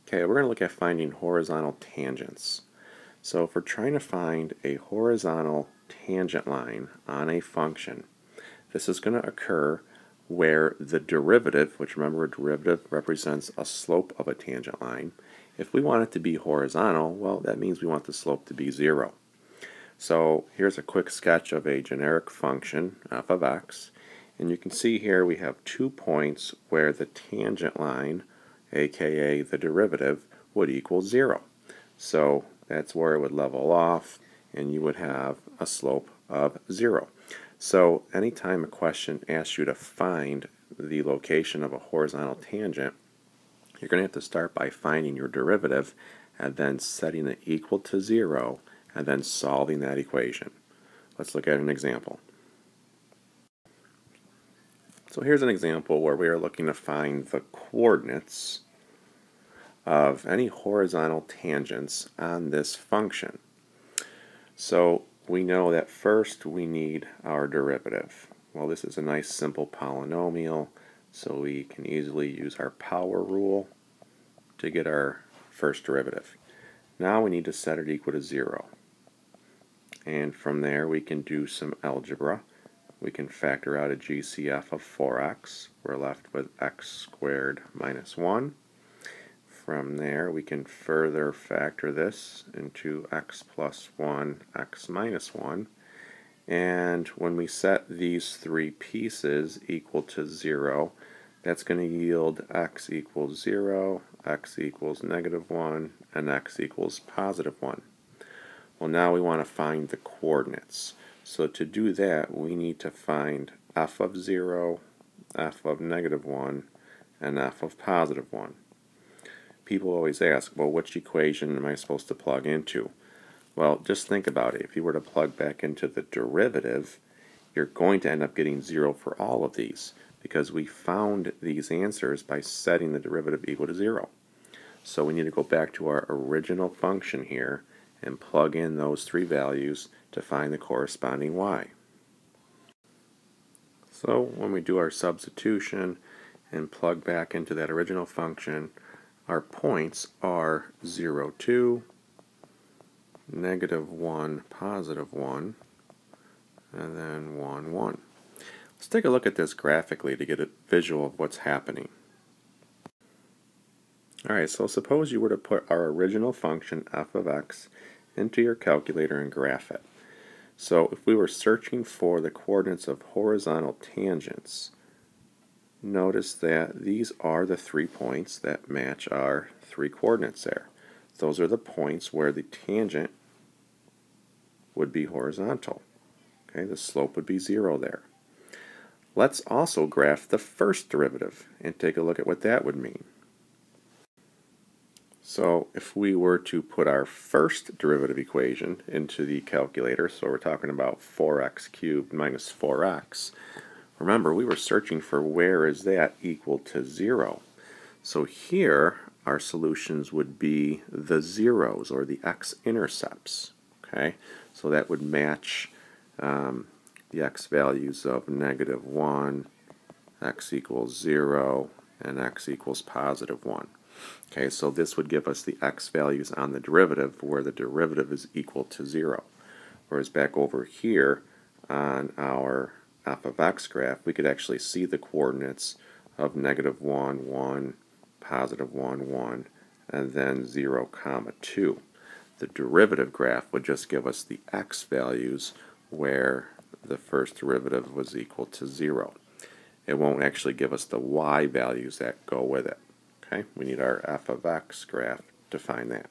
Okay, we're going to look at finding horizontal tangents. So if we're trying to find a horizontal tangent line on a function, this is going to occur where the derivative, which remember a derivative represents a slope of a tangent line, if we want it to be horizontal, well, that means we want the slope to be 0. So here's a quick sketch of a generic function, f of x, and you can see here we have 2 points where the tangent line, aka the derivative, would equal 0. So that's where it would level off and you would have a slope of 0. So anytime a question asks you to find the location of a horizontal tangent, you're going to have to start by finding your derivative and then setting it equal to 0 and then solving that equation. Let's look at an example. So here's an example where we are looking to find the coordinates of any horizontal tangents on this function. So we know that first we need our derivative. Well, this is a nice simple polynomial, so we can easily use our power rule to get our first derivative. Now we need to set it equal to 0. And from there we can do some algebra. We can factor out a GCF of 4x. We're left with x squared minus 1. From there we can further factor this into x plus 1, x minus 1. And when we set these three pieces equal to 0, that's going to yield x equals 0, x equals negative 1, and x equals positive 1. Well, now we want to find the coordinates. So to do that, we need to find f of 0, f of negative 1, and f of positive 1. People always ask, well, which equation am I supposed to plug into? Well, just think about it. If you were to plug back into the derivative, you're going to end up getting 0 for all of these because we found these answers by setting the derivative equal to 0. So we need to go back to our original function here and plug in those three values to find the corresponding y. So when we do our substitution and plug back into that original function, our points are 0, 2, negative 1, positive 1, and then 1, 1. Let's take a look at this graphically to get a visual of what's happening. Alright, so suppose you were to put our original function f of x into your calculator and graph it. So if we were searching for the coordinates of horizontal tangents, notice that these are the 3 points that match our 3 coordinates there. Those are the points where the tangent would be horizontal. Okay, the slope would be 0 there. Let's also graph the first derivative and take a look at what that would mean. So if we were to put our first derivative equation into the calculator, so we're talking about 4x cubed minus 4x, remember we were searching for where is that equal to 0. So here our solutions would be the zeros or the x-intercepts. Okay, so that would match the x values of negative 1, x equals 0, and x equals positive 1. Okay, so this would give us the x values on the derivative where the derivative is equal to 0. Whereas back over here on our f of x graph, we could actually see the coordinates of negative 1, 1, positive 1, 1, and then 0, 2. The derivative graph would just give us the x values where the first derivative was equal to 0. It won't actually give us the y values that go with it. Okay, we need our f of x graph to find that.